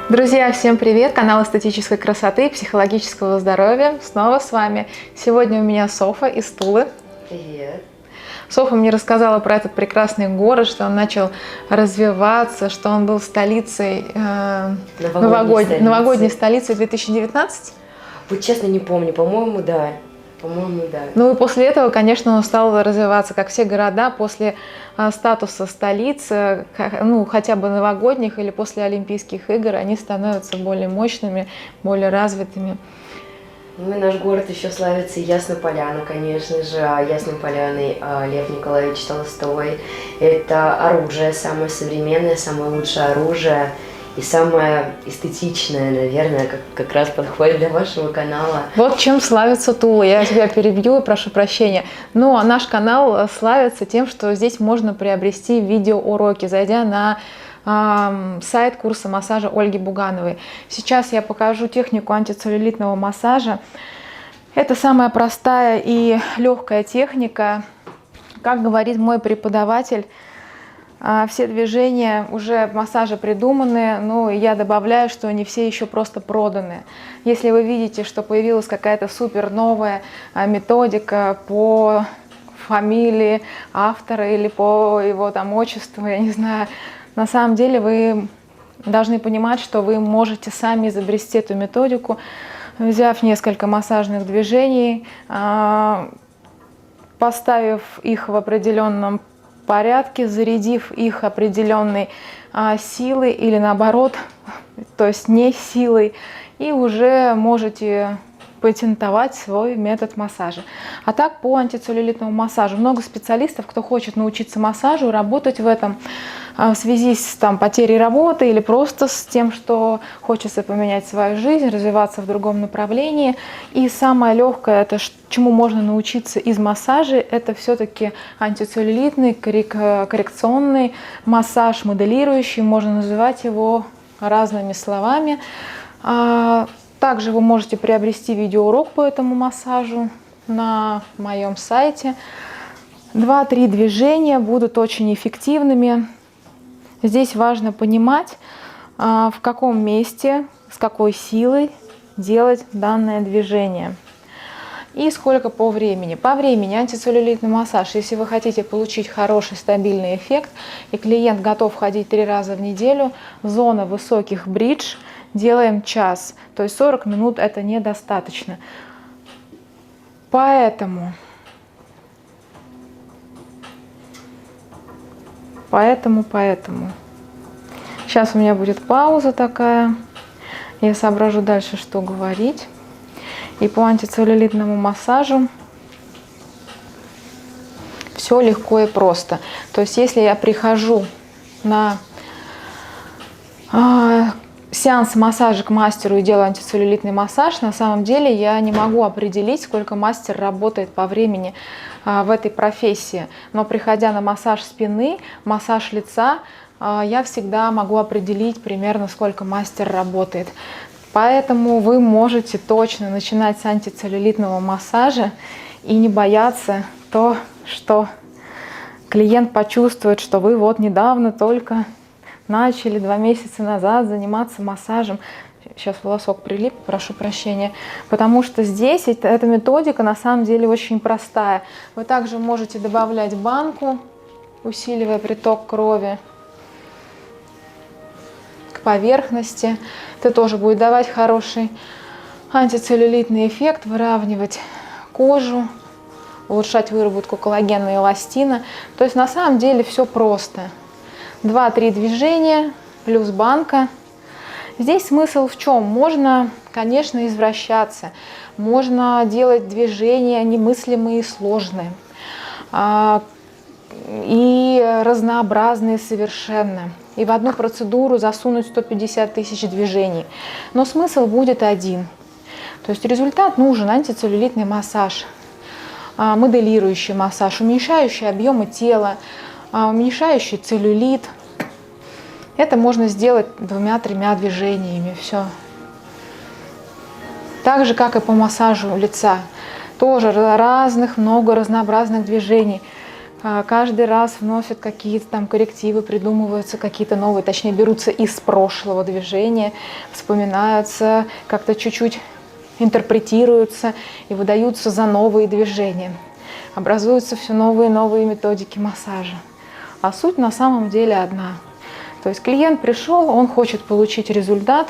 Друзья, всем привет! Канал эстетической красоты и психологического здоровья. Снова с вами. Сегодня у меня Софа из Тулы. Привет. Софа мне рассказала про этот прекрасный город, что он начал развиваться, что он был столицей, новогодней столицей 2019. Вот честно не помню, по-моему, да. По-моему, да. Ну и после этого, конечно, он стал развиваться, как все города, после статуса столицы, ну хотя бы новогодних или после Олимпийских игр, они становятся более мощными, более развитыми. Ну и наш город еще славится Ясной Поляной, конечно же. А Ясной Поляной Лев Николаевич Толстой. Это оружие, самое современное, самое лучшее оружие. И самое эстетичное, наверное, как раз подходит для вашего канала. Вот чем славится Тула. Я тебя перебью и прошу прощения. Но наш канал славится тем, что здесь можно приобрести видеоуроки, зайдя на сайт курса массажа Ольги Бугановой. Сейчас я покажу технику антицеллюлитного массажа. Это самая простая и легкая техника. Как говорит мой преподаватель, все движения уже в массаже придуманы, но я добавляю, что не все еще просто проданы. Если вы видите, что появилась какая-то супер новая методика по фамилии автора или по его там отчеству, я не знаю, на самом деле вы должны понимать, что вы можете сами изобрести эту методику, взяв несколько массажных движений, поставив их в определенном порядке, зарядив их определенной силой или наоборот, то есть не силой, и уже можете патентовать свой метод массажа. А так по антицеллюлитному массажу много специалистов, кто хочет научиться массажу, работать в этом в связи с потерей работы или просто с тем, что хочется поменять свою жизнь, развиваться в другом направлении. И самое легкое, это чему можно научиться из массажа, это все-таки антицеллюлитный коррекционный массаж, моделирующий, можно называть его разными словами. Также вы можете приобрести видеоурок по этому массажу на моем сайте. 2-3 движения будут очень эффективными. Здесь важно понимать, в каком месте, с какой силой делать данное движение. И сколько по времени. По времени антицеллюлитный массаж, если вы хотите получить хороший стабильный эффект, и клиент готов ходить 3 раза в неделю, зона высоких бридж, делаем час. То есть 40 минут это недостаточно. Поэтому сейчас у меня будет пауза такая. Я соображу дальше, что говорить. И по антицеллюлитному массажу все легко и просто. То есть если я прихожу на сеанс массажа к мастеру и делаю антицеллюлитный массаж, на самом деле я не могу определить, сколько мастер работает по времени в этой профессии. Но приходя на массаж спины, массаж лица, я всегда могу определить примерно, сколько мастер работает. Поэтому вы можете точно начинать с антицеллюлитного массажа и не бояться то, что клиент почувствует, что вы вот недавно только начали 2 месяца назад заниматься массажем. Сейчас волосок прилип, прошу прощения. Потому что здесь эта методика на самом деле очень простая. Вы также можете добавлять банку, усиливая приток крови к поверхности. Это тоже будет давать хороший антицеллюлитный эффект, выравнивать кожу, улучшать выработку коллагена и эластина. То есть на самом деле все просто. 2-3 движения плюс банка. Здесь смысл в чем? Можно, конечно, извращаться, можно делать движения немыслимые и сложные, и разнообразные совершенно. И в одну процедуру засунуть 150 тысяч движений. Но смысл будет один. То есть результат нужен: антицеллюлитный массаж, моделирующий массаж, уменьшающий объемы тела, уменьшающий целлюлит. Это можно сделать 2-3 движениями. Все. Так же, как и по массажу лица. Тоже много разнообразных движений. Каждый раз вносят какие-то там коррективы, придумываются какие-то новые, точнее берутся из прошлого движения, вспоминаются, как-то чуть-чуть интерпретируются и выдаются за новые движения. Образуются все новые и новые методики массажа. А суть на самом деле одна. То есть клиент пришел, он хочет получить результат,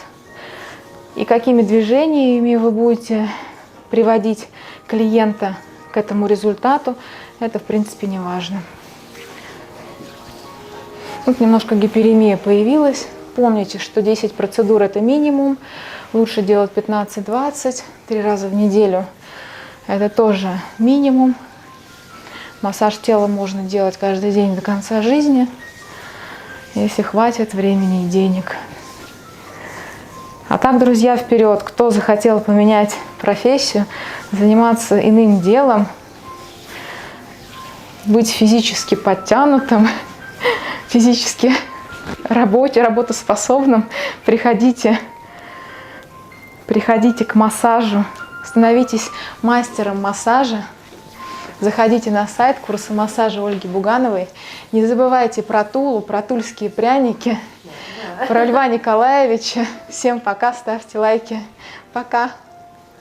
и какими движениями вы будете приводить клиента к этому результату, это в принципе не важно. Тут немножко гиперемия появилась. Помните, что 10 процедур это минимум. Лучше делать 15-20, 3 раза в неделю. Это тоже минимум. Массаж тела можно делать каждый день до конца жизни, если хватит времени и денег. А так, друзья, вперед! Кто захотел поменять профессию, заниматься иным делом, быть физически подтянутым, физически работоспособным, приходите к массажу, становитесь мастером массажа, заходите на сайт курса массажа Ольги Бугановой. Не забывайте про Тулу, про тульские пряники, про Льва Николаевича. Всем пока, ставьте лайки. Пока!